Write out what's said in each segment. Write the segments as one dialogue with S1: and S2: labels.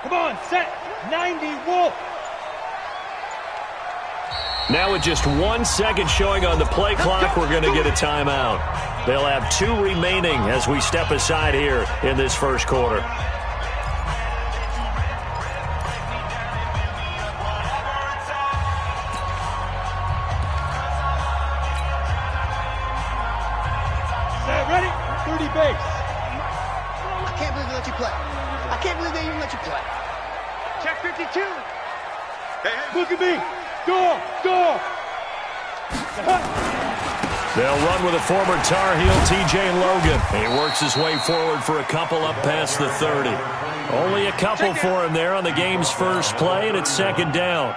S1: Come on, set. 90, Wolf.
S2: Now with just 1 second showing on the play clock, we're going to get a timeout. They'll have 2 remaining as we step aside here in this first quarter.
S1: Ready? 30 base.
S3: I can't believe they let you play. I can't believe they even let you play.
S1: Check 52. Hey, look at me. Go, go.
S2: They'll run with a former Tar Heel, TJ Logan. He works his way forward for a couple up past the 30. Only a couple for him there on the game's first play, and it's second down.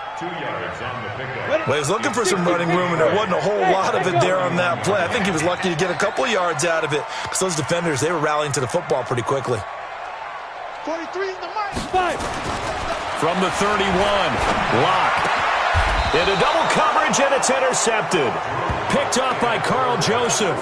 S4: Well, he was looking for some running room, and there wasn't a whole lot of it there on that play. I think he was lucky to get a couple yards out of it because those defenders, they were rallying to the football pretty quickly.
S3: 43 is the mark.
S1: 5.
S2: From the 31, Locke. Into double coverage, and it's intercepted. Picked off by Carl Joseph.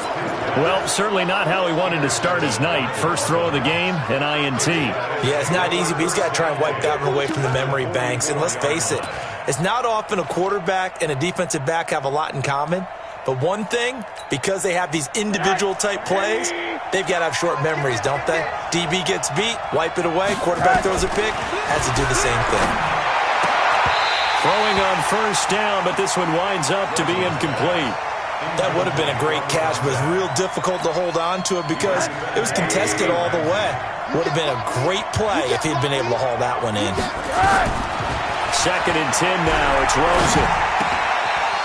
S2: Well, certainly not how he wanted to start his night. First throw of the game, an INT.
S4: Yeah, it's not easy, but he's got to try and wipe that one away from the memory banks. And let's face it, it's not often a quarterback and a defensive back have a lot in common. But one thing, because they have these individual type plays, they've got to have short memories, don't they? DB gets beat, wipe it away, quarterback throws a pick, has to do the same thing.
S2: Throwing on first down, but this one winds up to be incomplete.
S4: That would have been a great catch, but it's real difficult to hold on to it because it was contested all the way. Would have been a great play if he'd been able to haul that one in.
S2: Second and 10 now. It's Rosen.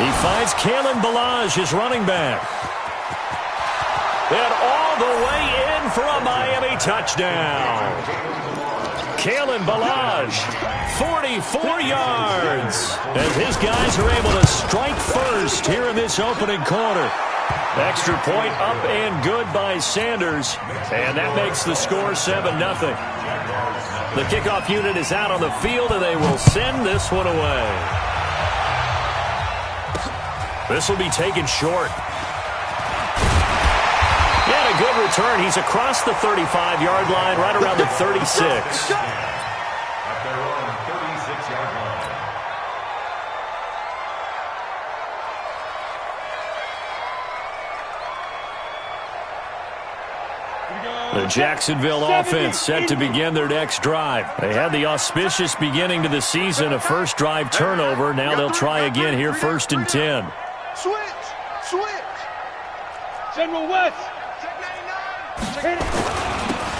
S2: He finds Kalen Ballage, his running back. And all the way in for a Miami touchdown. Kalen Ballage, 44 yards, as his guys are able to strike first here in this opening quarter. Extra point up and good by Sanders, and that makes the score 7-0. The kickoff unit is out on the field, and they will send this one away. This will be taken short. And a good return. He's across the 35-yard line, right around the 36. The Jacksonville offense set to begin their next drive. They had the auspicious beginning to the season, a first drive turnover. Now they'll try again here, first and 10.
S3: Switch.
S1: General West.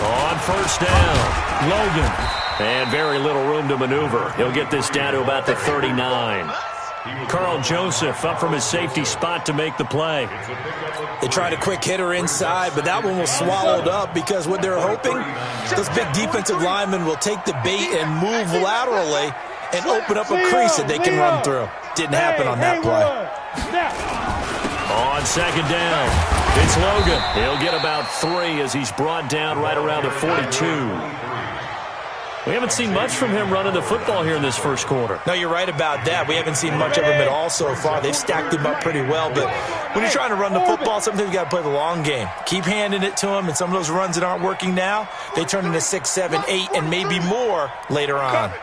S2: On first down, Logan. And very little room to maneuver. He'll get this down to about the 39. Carl Joseph up from his safety spot to make the play.
S4: They tried a quick hitter inside, but that one was swallowed up because what they're hoping, those big defensive linemen will take the bait and move laterally and open up a crease that they can run through. Didn't happen on that play.
S2: On second down, it's Logan. He'll get about 3 as he's brought down right around the 42. We haven't seen much from him running the football here in this first quarter.
S4: No, you're right about that. We haven't seen much of him at all so far. They've stacked him up pretty well, but when you're trying to run the football, sometimes you got to play the long game. Keep handing it to him, and some of those runs that aren't working now, they turn into 6, 7, 8, and maybe more later on.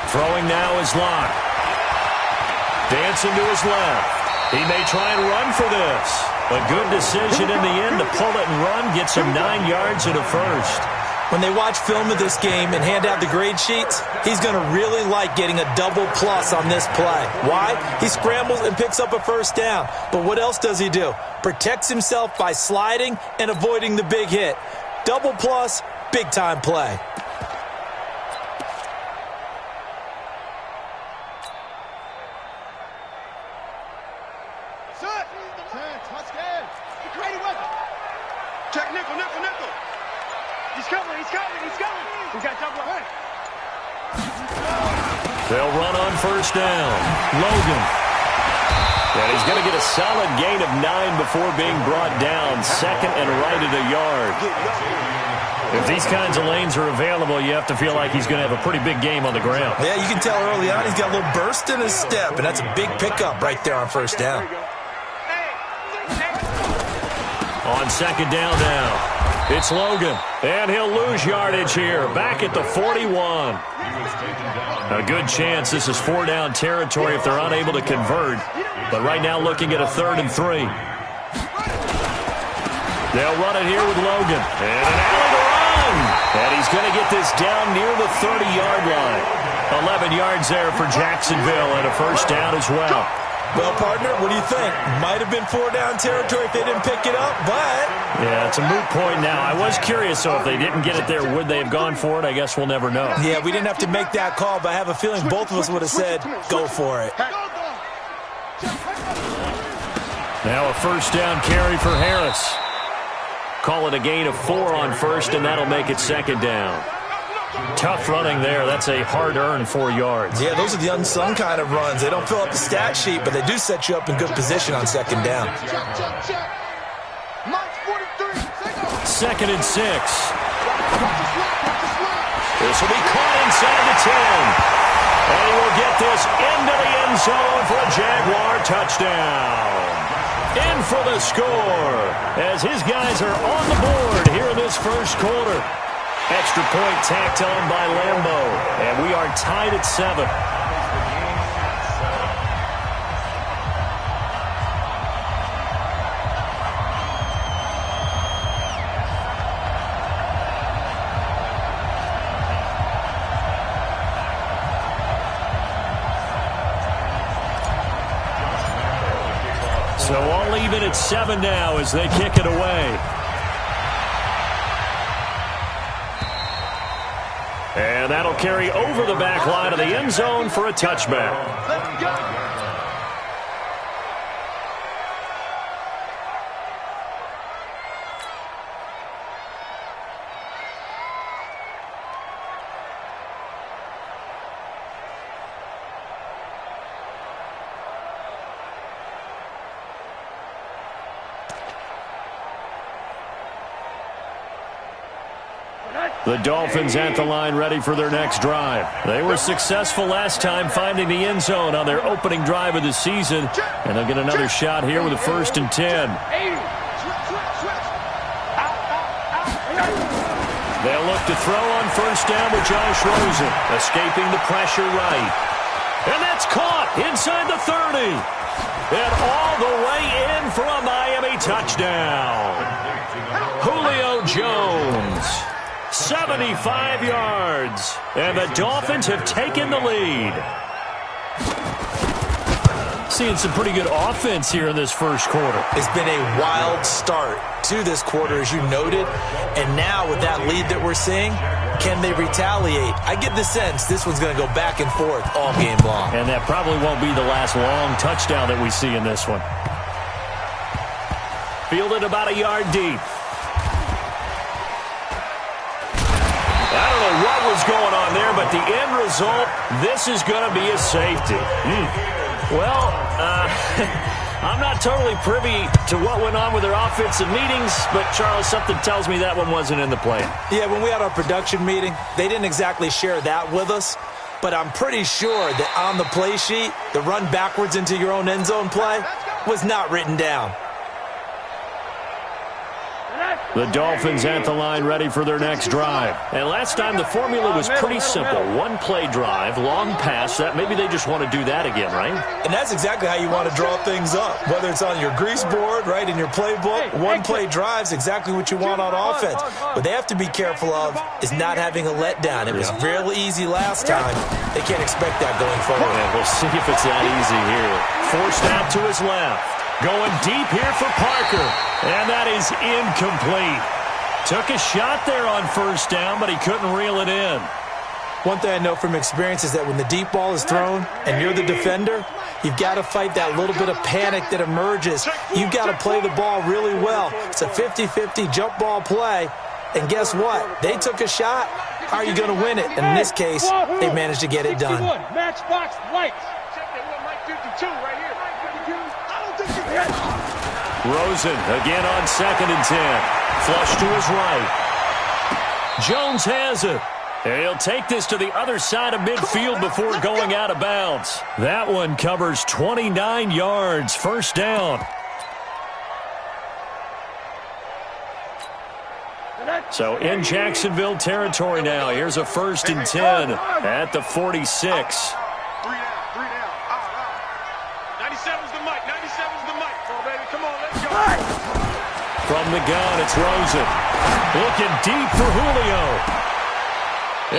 S2: Throwing now is Locke. Dancing to his left. He may try and run for this. A good decision in the end to pull it and run, gets him 9 yards and a first.
S4: When they watch film of this game and hand out the grade sheets, he's going to really like getting a double plus on this play. Why? He scrambles and picks up a first down. But what else does he do? Protects himself by sliding and avoiding the big hit. Double plus, big time play.
S3: Check nickel. He's coming. We got double right.
S2: They'll run on first down. Logan. And he's going to get a solid gain of 9 before being brought down. Second and right at a yard. If these kinds of lanes are available, you have to feel like he's going to have a pretty big game on the ground.
S4: Yeah, you can tell early on he's got a little burst in his step, and that's a big pickup right there on first down.
S2: On second down now. It's Logan, and he'll lose yardage here, back at the 41. A good chance this is 4-down territory if they're unable to convert, but right now looking at a 3rd and 3. They'll run it here with Logan, and an alley to run, and he's going to get this down near the 30-yard line. 11 yards there for Jacksonville, and a 1st down as well.
S4: Well, partner, what do you think? Might have been 4-down territory if they didn't pick it up, but...
S2: Yeah, it's a moot point now. I was curious, so if they didn't get it there, would they have gone for it? I guess we'll never know.
S4: Yeah, we didn't have to make that call, but I have a feeling both of us would have said, go for it.
S2: Now a 1st down carry for Harris. Call it a gain of 4 on 1st, and that'll make it 2nd down. Tough running there. That's a hard-earned 4 yards.
S4: Yeah, those are the unsung kind of runs. They don't fill up the stat sheet, but they do set you up in good position on 2nd down.
S2: 2nd and 6. This will be caught inside the 10. And he will get this into the end zone for a Jaguar touchdown. In for the score as his guys are on the board here in this 1st quarter. Extra point tacked on by Lambeau, and we are tied at 7. So all even at 7 now as they kick it away. And that'll carry over the back line of the end zone for a touchback.
S1: Let's go.
S2: The Dolphins at the line ready for their next drive. They were successful last time finding the end zone on their opening drive of the season, and they'll get another shot here with a 1st and 10. They'll look to throw on 1st down with Josh Rosen, escaping the pressure right. And that's caught inside the 30. And all the way in for a Miami touchdown. Julio Jones. 75 yards, and the Dolphins have taken the lead. Seeing some pretty good offense here in this 1st quarter.
S4: It's been a wild start to this quarter, as you noted, and now with that lead that we're seeing, can they retaliate? I get the sense this one's going to go back and forth all game long.
S2: And that probably won't be the last long touchdown that we see in this one. Fielded about a yard deep. I don't know what was going on there, but the end result, this is going to be a safety. Well, I'm not totally privy to what went on with their offensive meetings, but, Charles, something tells me that one wasn't in the plan.
S4: Yeah, when we had our production meeting, they didn't exactly share that with us, but I'm pretty sure that on the play sheet, the run backwards into your own end zone play was not written down.
S2: The Dolphins at the line ready for their next drive. And last time the formula was pretty simple. One-play drive, long pass. That maybe they just want to do that again, right?
S4: And that's exactly how you want to draw things up. Whether it's on your grease board, right, in your playbook, one-play drive's exactly what you want on offense. What they have to be careful of is not having a letdown. It was real easy last time. They can't expect that going forward.
S2: Yeah, we'll see if it's that easy here. Forced out to his left. Going deep here for Parker. And that is incomplete. Took a shot there on 1st down, but he couldn't reel it in.
S4: One thing I know from experience is that when the deep ball is thrown and you're the defender, you've got to fight that little bit of panic that emerges. You've got to play the ball really well. It's a 50-50 jump ball play. And guess what? They took a shot. How are you going to win it? And in this case, they managed to get it done.
S1: Matchbox lights. Check that one, Mike 52 right here. I don't think you can.
S2: Rosen again on 2nd and 10. Flush to his right. Jones has it. And he'll take this to the other side of midfield before going out of bounds. That one covers 29 yards. 1st down. So in Jacksonville territory now. Here's a 1st and 10 at the 46.
S1: 3 down. 97's the mic. 97's the mic. Come on, baby. Come on, let's go.
S2: From the gun, it's Rosen. Looking deep for Julio.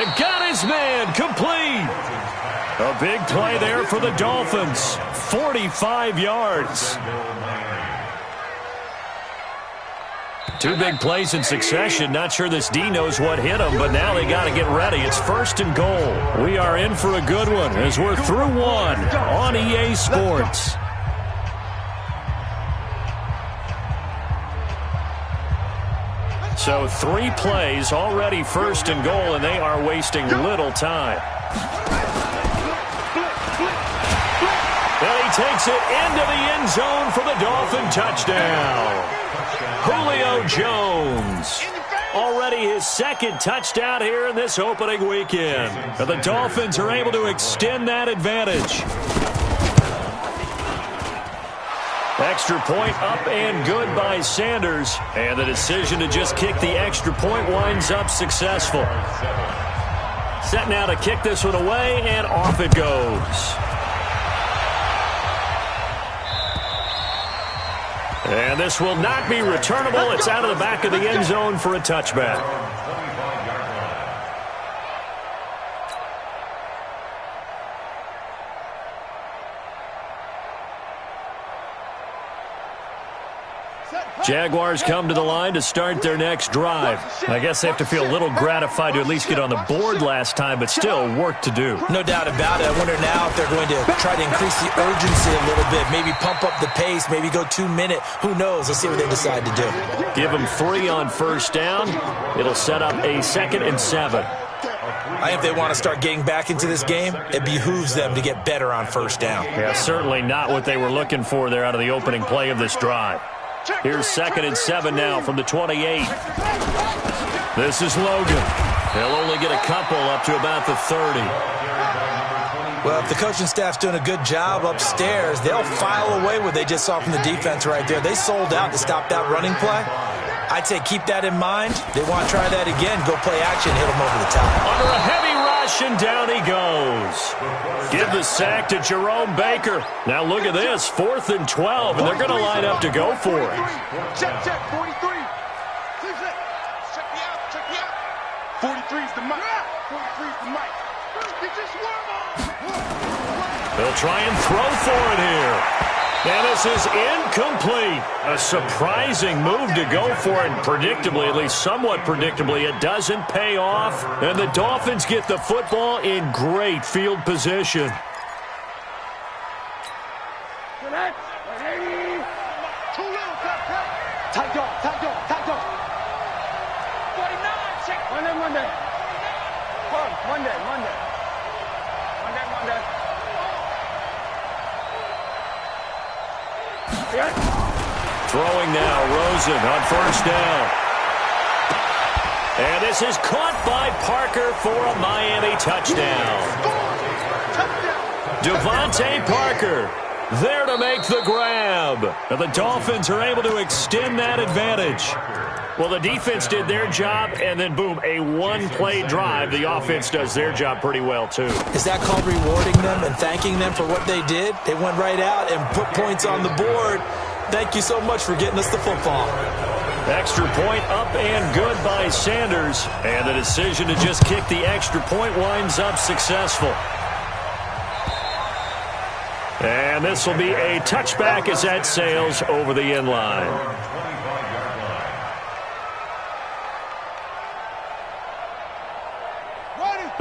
S2: It got his man complete. A big play there for the Dolphins. 45 yards. 2 big plays in succession. Not sure this D knows what hit him, but now they got to get ready. It's 1st and goal. We are in for a good one as we're through 1 on EA Sports. So 3 plays, already 1st and goal, and they are wasting little time. And he takes it into the end zone for the Dolphin touchdown. Julio Jones, already his 2nd touchdown here in this opening weekend. And the Dolphins are able to extend that advantage. Extra point up and good by Sanders. And the decision to just kick the extra point winds up successful. Set now to kick this one away, and off it goes. And this will not be returnable. It's out of the back of the end zone for a touchback. Jaguars come to the line to start their next drive. I guess they have to feel a little gratified to at least get on the board last time, but still work to do.
S4: No doubt about it. I wonder now if they're going to try to increase the urgency a little bit, maybe pump up the pace, maybe go 2-minute. Who knows? Let's see what they decide to do.
S2: Give them 3 on 1st down. It'll set up a 2nd and 7.
S4: I think if they want to start getting back into this game, it behooves them to get better on 1st down.
S2: Yeah, certainly not what they were looking for there out of the opening play of this drive. Here's 2nd and 7 now from the 28. This is Logan. They'll only get a couple up to about the 30.
S4: Well, if the coaching staff's doing a good job upstairs, they'll file away what they just saw from the defense right there. They sold out to stop that running play. I'd say keep that in mind. They want to try that again. Go play action, hit them over the top.
S2: Under a heavy rush, and down he goes. Give the sack to Jerome Baker. Now look at this, 4th and 12, and they're going to line up to go for it.
S1: Check, 43. Check me out. 43's the mic. 43's the mic.
S2: They'll try and throw for it here. And this is incomplete. A surprising move to go for it. Predictably, at least somewhat predictably, it doesn't pay off. And the Dolphins get the football in great field position.
S3: Tight dog.
S1: 49, check.
S3: Monday.
S2: Throwing now, Rosen on 1st down. And this is caught by Parker for a Miami touchdown. Devontae Parker there to make the grab. And the Dolphins are able to extend that advantage. Well, the defense did their job, and then, boom, a 1-play drive. The offense does their job pretty well, too.
S4: Is that called rewarding them and thanking them for what they did? They went right out and put points on the board. Thank you so much for getting us the football.
S2: Extra point up and good by Sanders. And the decision to just kick the extra point winds up successful. And this will be a touchback as that sails over the end line.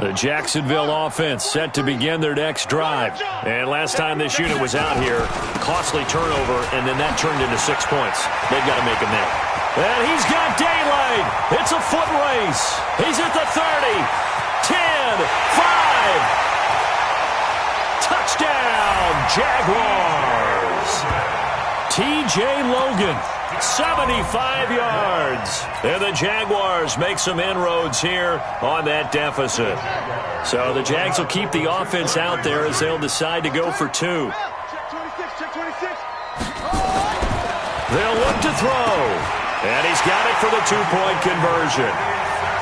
S2: The Jacksonville offense set to begin their next drive. And last time this unit was out here, costly turnover, and then that turned into 6 points. They've got to make them now. And he's got daylight. It's a foot race. He's at the 30, 10, 5. Touchdown, Jaguars. T.J. Logan, 75 yards. And the Jaguars make some inroads here on that deficit. So the Jags will keep the offense out there as they'll decide to go for 2.
S1: Check 26.
S2: They'll look to throw. And he's got it for the two-point conversion.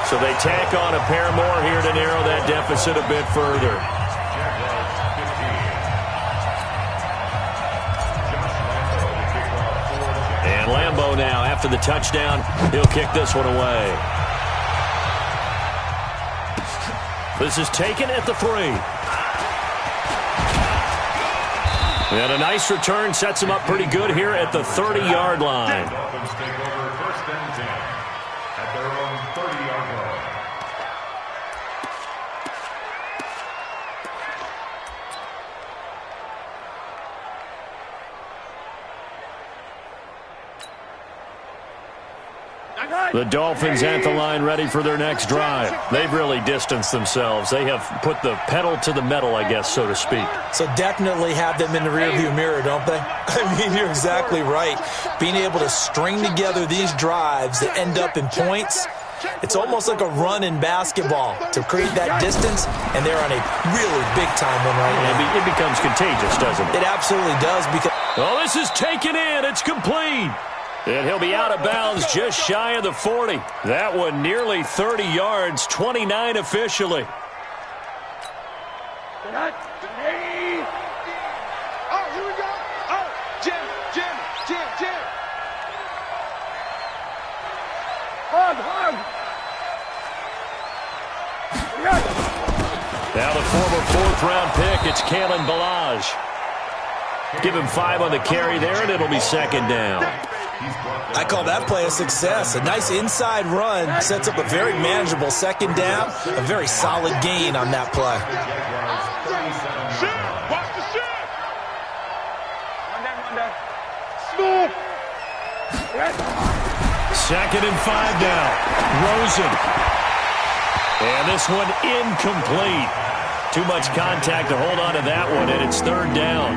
S2: So they tack on a pair more here to narrow that deficit a bit further. And Lambeau now, after the touchdown, he'll kick this one away. This is taken at the 3. And a nice return sets him up pretty good here at the 30-yard line.
S5: Dolphins take over first and 10 at their own 30-yard line.
S2: The Dolphins at the line ready for their next drive. They've really distanced themselves. They have put the pedal to the metal, I guess, so to speak.
S4: So definitely have them in the rearview mirror, don't they? I mean, you're exactly right. Being able to string together these drives that end up in points, it's almost like a run in basketball to create that distance, and they're on a really big-time one right now.
S2: It becomes contagious, doesn't it?
S4: It absolutely does. Because
S2: oh, this is taken in. It's complete. And he'll be out of bounds just shy of the 40. That one nearly 30 yards, 29 officially.
S1: Oh, here we go. Oh, Jim. Hug.
S2: Now the former fourth-round pick, it's Kalen Ballage. Give him 5 on the carry there, and it'll be second down.
S4: I call that play a success. A nice inside run sets up a very manageable second down, a very solid gain on that play.
S1: Watch the shit. Smooth.
S2: Second and 5 now. Rosen. And this one incomplete. Too much contact to hold on to that one, and it's third down.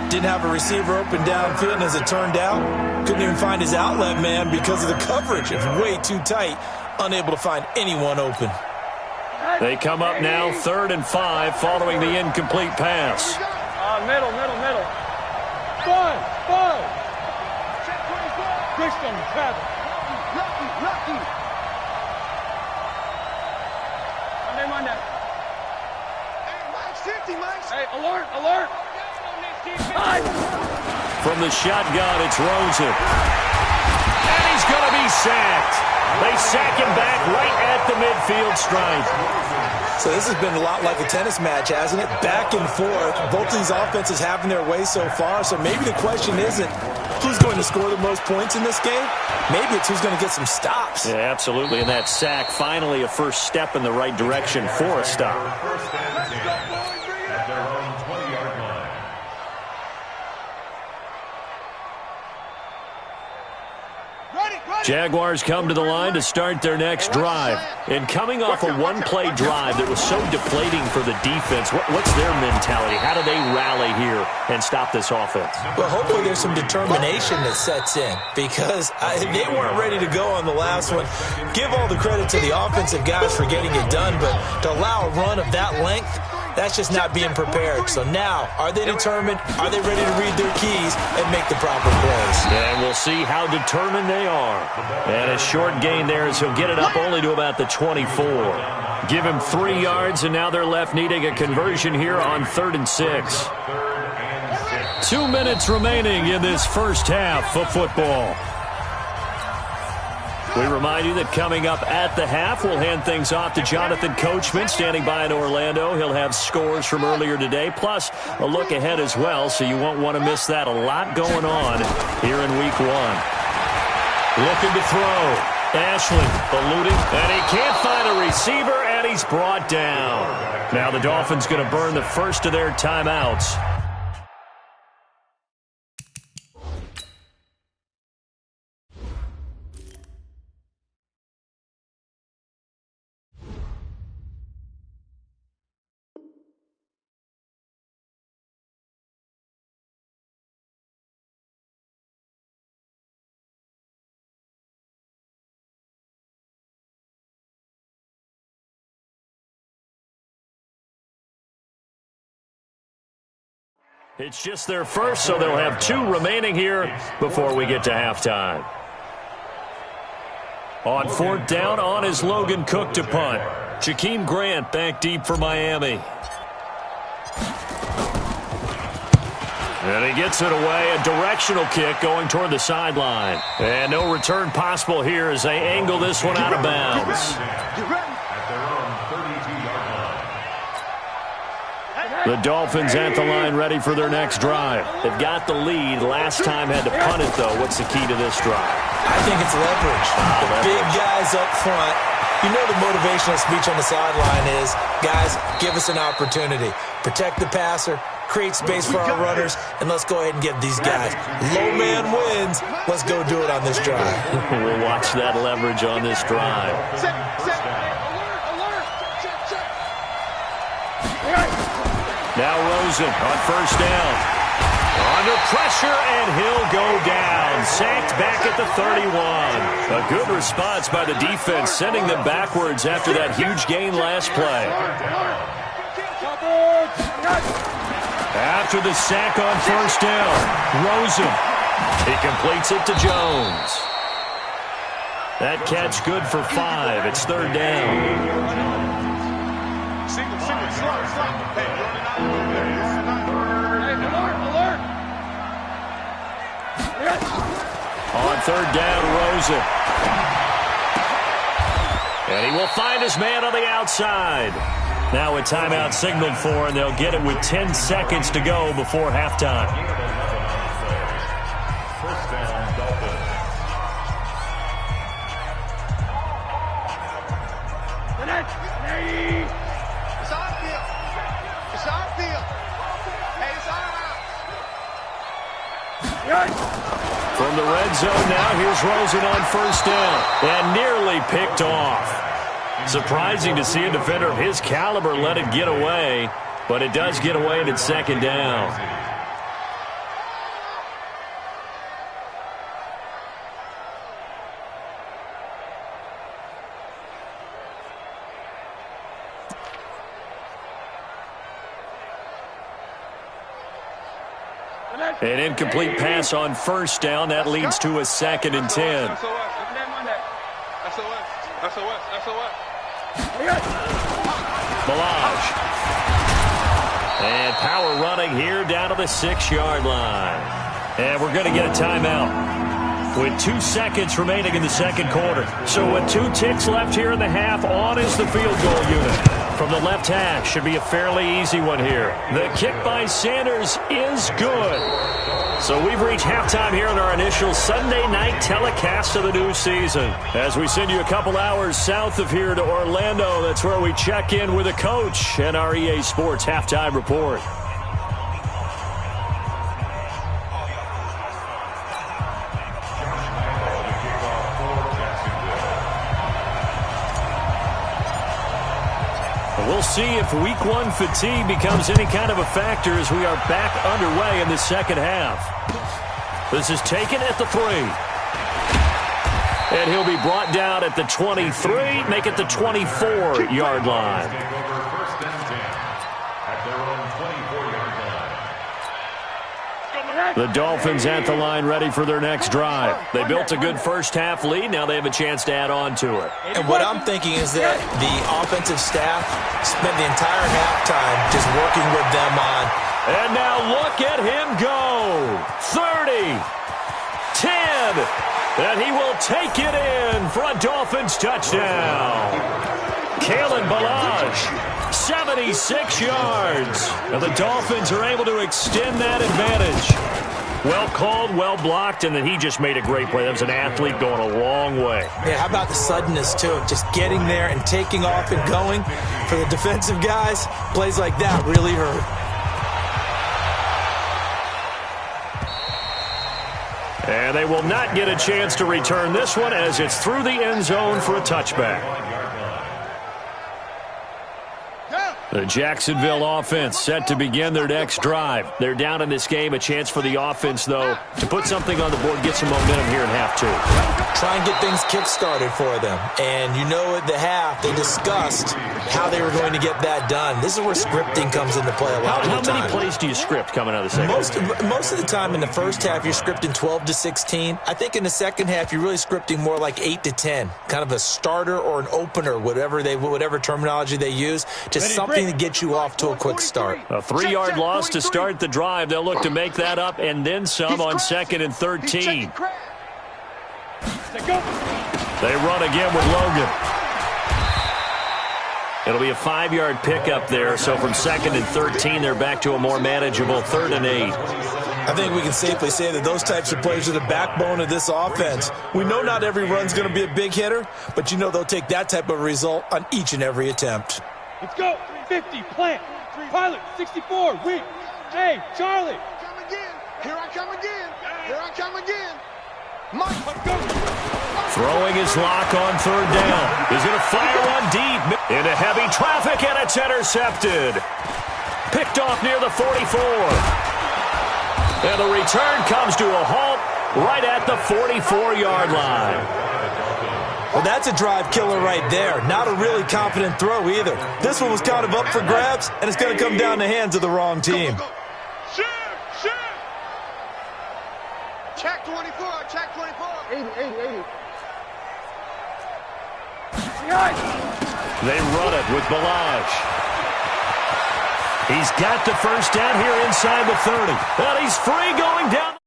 S4: Didn't have a receiver open downfield, and as it turned out, couldn't even find his outlet man because of the coverage. It's way too tight, unable to find anyone open.
S2: They come up now, 3rd and 5, following the incomplete pass.
S1: Middle. Five. Christian, Travis. Lucky. Monday. Hey, Mike's 50, Mike's. Hey, alert.
S2: From the shotgun, it's Rosen. And he's going to be sacked. They sack him back right at the midfield stripe.
S4: So this has been a lot like a tennis match, hasn't it? Back and forth. Both of these offenses having their way so far. So maybe the question isn't who's going to score the most points in this game. Maybe it's who's going to get some stops.
S2: Yeah, absolutely. And that sack, finally a first step in the right direction for a stop.
S5: First and 10 at their own 20-yard line.
S2: Jaguars come to the line to start their next drive. And coming off a one-play drive that was so deflating for the defense, what's their mentality? How do they rally here and stop this offense?
S4: Well, hopefully there's some determination that sets in because they weren't ready to go on the last one. Give all the credit to the offensive guys for getting it done, but to allow a run of that length, that's just not being prepared. So now, are they determined? Are they ready to read their keys and make the proper plays?
S2: And we'll see how determined they are. And a short gain there as he'll get it up only to about the 24. Give him 3 yards, and now they're left needing a conversion here on 3rd and 6. 2 minutes remaining in this first half of football. We remind you that coming up at the half, we'll hand things off to Jonathan Coachman, standing by in Orlando. He'll have scores from earlier today, plus a look ahead as well, so you won't want to miss that. A lot going on here in Week 1. Looking to throw. Ashland eluding, and he can't find a receiver, and he's brought down. Now the Dolphins going to burn the first of their timeouts. It's just their first, so they'll have 2 remaining here before we get to halftime. On 4th down on is Logan Cook to punt. Jakeem Grant back deep for Miami. And he gets it away, a directional kick going toward the sideline. And no return possible here as they angle this one out of bounds. The Dolphins at the line ready for their next drive. They've got the lead. Last time had to punt it, though. What's the key to this drive?
S4: I think it's leverage. The big guys up front. You know the motivational speech on the sideline is, guys, give us an opportunity. Protect the passer, create space for our runners, and let's go ahead and give these guys. Low man wins. Let's go do it on this drive.
S2: We'll watch that leverage on this drive. Now Rosen on 1st down. Under pressure, and he'll go down. Sacked back at the 31. A good response by the defense, sending them backwards after that huge gain last play. After the sack on 1st down, Rosen. He completes it to Jones. That catch good for 5. It's 3rd down.
S1: Single, slot. Hey, alert.
S2: On 3rd down, Rosen. And he will find his man on the outside. Now a timeout signaled for, and they'll get it with 10 seconds to go before halftime.
S5: 1st down, Dolphins.
S3: It's our field. It's our field. Hey, it's our house.
S2: From the red zone now, here's Rosen on 1st down. And nearly picked off. Surprising to see a defender of his caliber let it get away, but it does get away and it's 2nd down. An incomplete pass on 1st down. That leads to a 2nd and 10. Balaj. And power running here down to the 6-yard line. And we're going to get a timeout with 2 seconds remaining in the 2nd quarter. So with 2 ticks left here in the half, on is the field goal unit. From the left hash, should be a fairly easy one here. The kick by Sanders is good. So we've reached halftime here in our initial Sunday night telecast of the new season. As we send you a couple hours south of here to Orlando, that's where we check in with a coach and our EA Sports halftime report. We'll see if week 1 fatigue becomes any kind of a factor as we are back underway in the 2nd half. This is taken at the 3. And he'll be brought down at the 23, make it the 24-yard line.
S5: First and 10 at their own 24-yard line.
S2: The Dolphins at the line ready for their next drive. They built a good 1st half lead. Now they have a chance to add on to it.
S4: And what I'm thinking is that the offensive staff spent the entire halftime just working with them on.
S2: And now look at him go. 30, 10, and he will take it in for a Dolphins touchdown. Kalen Balaj, 76 yards. And the Dolphins are able to extend that advantage. Well called, well blocked, and then he just made a great play. That was an athlete going a long way.
S4: Yeah, how about the suddenness, too, of just getting there and taking off and going? For the defensive guys, plays like that really hurt.
S2: And they will not get a chance to return this one as it's through the end zone for a touchback. The Jacksonville offense set to begin their next drive. They're down in this game. A chance for the offense, though, to put something on the board, get some momentum here in half 2.
S4: Try and get things kick-started for them. And you know at the half, they discussed how they were going to get that done. This is where scripting comes into play a lot of the time.
S2: How many plays do you script coming out of the second?
S4: Most of the time in the first half, you're scripting 12 to 16. I think in the second half, you're really scripting more like 8 to 10. Kind of a starter or an opener, whatever terminology they use. Just something to get you off to a quick start.
S2: A 3-yard loss to start the drive. They'll look to make that up and then some on 2nd and 13. They run again with Logan. It'll be a 5-yard pickup there. So from 2nd and 13, they're back to a more manageable 3rd and 8.
S4: I think we can safely say that those types of plays are the backbone of this offense. We know not every run's going to be a big hitter, but you know they'll take that type of result on each and every attempt.
S1: Let's go. 50, plant. Pilot, 64, weak. Hey, Charlie.
S3: Come again. Here I come again. Here I come again. Mike, let's go.
S2: Throwing his lock on 3rd down. He's going to fire one deep into heavy traffic, and it's intercepted. Picked off near the 44. And the return comes to a halt right at the 44-yard line.
S4: Well, that's a drive killer right there. Not a really confident throw either. This one was kind of up for grabs, and it's going to come down the hands of the wrong team.
S3: Shift. Check 24, check 24. 80.
S2: They run it with Balaj. He's got the first down here inside the 30. And he's free going down.